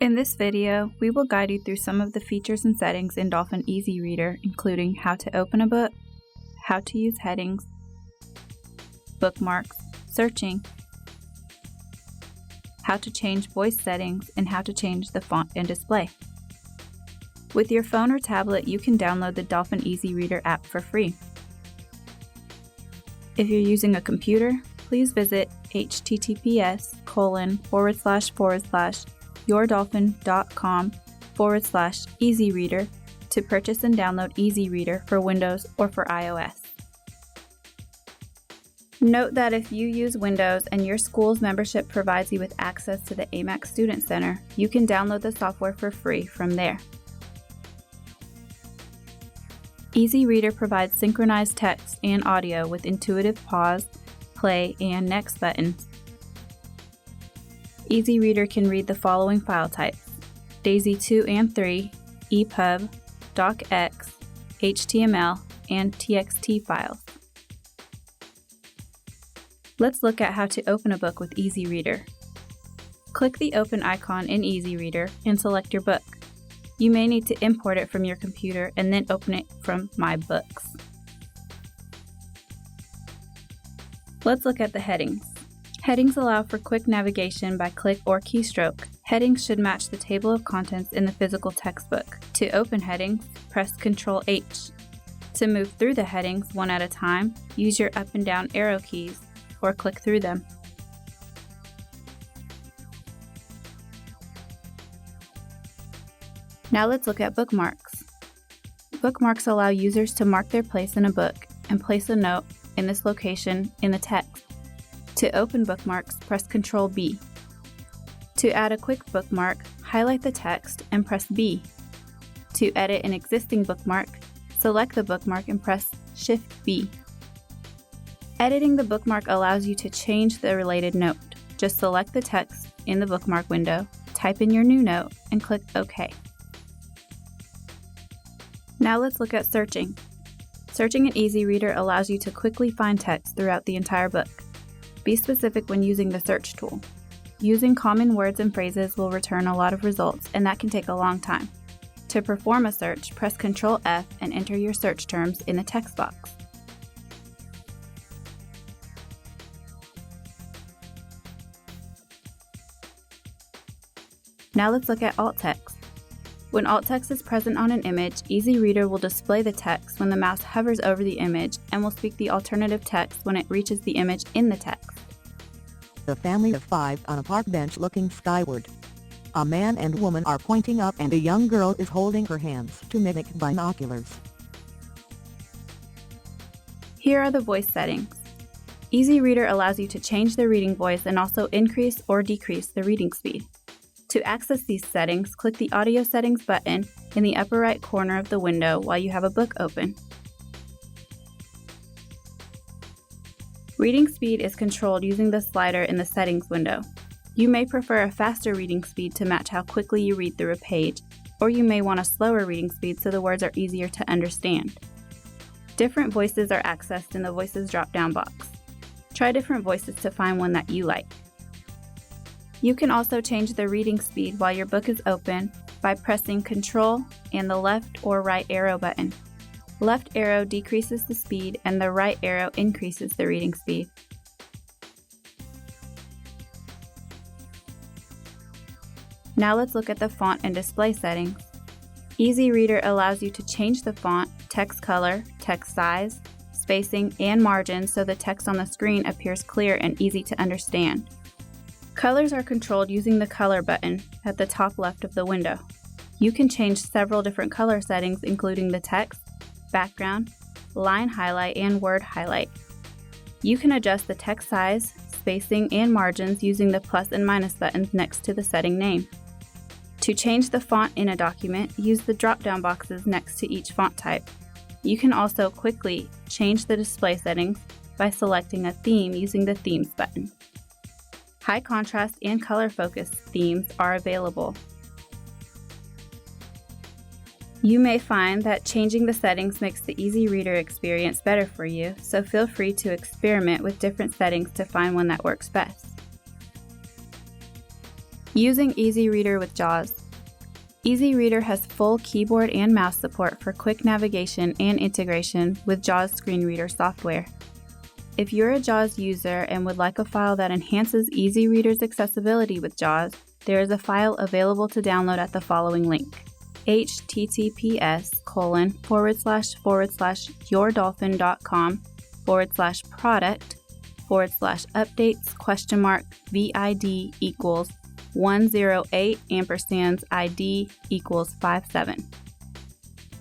In this video, we will guide you through some of the features and settings in Dolphin EasyReader, including how to open a book, how to use headings, bookmarks, searching, how to change voice settings, and how to change the font and display. With your phone or tablet, you can download the Dolphin EasyReader app for free. If you're using a computer, please visit https://yourdolphin.com/EasyReader to purchase and download EasyReader for Windows or for iOS. Note that if you use Windows and your school's membership provides you with access to the AMAC Student Center, you can download the software for free from there. EasyReader provides synchronized text and audio with intuitive pause, play, and next buttons. EasyReader can read the following file types: DAISY 2 and 3, EPUB, DocX, HTML, and TXT files. Let's look at how to open a book with EasyReader. Click the Open icon in EasyReader and select your book. You may need to import it from your computer and then open it from My Books. Let's look at the headings. Headings allow for quick navigation by click or keystroke. Headings should match the table of contents in the physical textbook. To open headings, press Ctrl-H. To move through the headings one at a time, use your up and down arrow keys or click through them. Now let's look at bookmarks. Bookmarks allow users to mark their place in a book and place a note in this location in the text. To open bookmarks, press Ctrl-B. To add a quick bookmark, highlight the text and press B. To edit an existing bookmark, select the bookmark and press Shift-B. Editing the bookmark allows you to change the related note. Just select the text in the bookmark window, type in your new note, and click OK. Now let's look at searching. Searching in EasyReader allows you to quickly find text throughout the entire book. Be specific when using the search tool. Using common words and phrases will return a lot of results, and that can take a long time. To perform a search, press Ctrl-F and enter your search terms in the text box. Now let's look at alt text. When alt text is present on an image, EasyReader will display the text when the mouse hovers over the image and will speak the alternative text when it reaches the image in the text. A family of 5 on a park bench looking skyward. A man and woman are pointing up and a young girl is holding her hands to mimic binoculars. Here are the voice settings. EasyReader allows you to change the reading voice and also increase or decrease the reading speed. To access these settings, click the Audio Settings button in the upper right corner of the window while you have a book open. Reading speed is controlled using the slider in the Settings window. You may prefer a faster reading speed to match how quickly you read through a page, or you may want a slower reading speed so the words are easier to understand. Different voices are accessed in the Voices drop-down box. Try different voices to find one that you like. You can also change the reading speed while your book is open by pressing Ctrl and the left or right arrow button. Left arrow decreases the speed and the right arrow increases the reading speed. Now let's look at the font and display settings. EasyReader allows you to change the font, text color, text size, spacing, and margin so the text on the screen appears clear and easy to understand. Colors are controlled using the Color button at the top left of the window. You can change several different color settings including the text, background, line highlight, and word highlight. You can adjust the text size, spacing, and margins using the plus and minus buttons next to the setting name. To change the font in a document, use the drop-down boxes next to each font type. You can also quickly change the display settings by selecting a theme using the Themes button. High contrast and color focused themes are available. You may find that changing the settings makes the EasyReader experience better for you, so feel free to experiment with different settings to find one that works best. Using EasyReader with JAWS. EasyReader has full keyboard and mouse support for quick navigation and integration with JAWS screen reader software. If you're a JAWS user and would like a file that enhances EasyReader's accessibility with JAWS, there is a file available to download at the following link: https://yourdolphin.com/product/updates?vid equals 108 ampersands ID equals 57.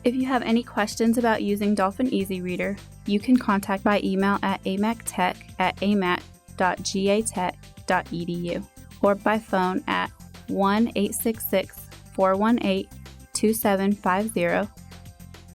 If you have any questions about using Dolphin EasyReader, you can contact by email at amactech@amac.gatech.edu or by phone at 1-866-418-2750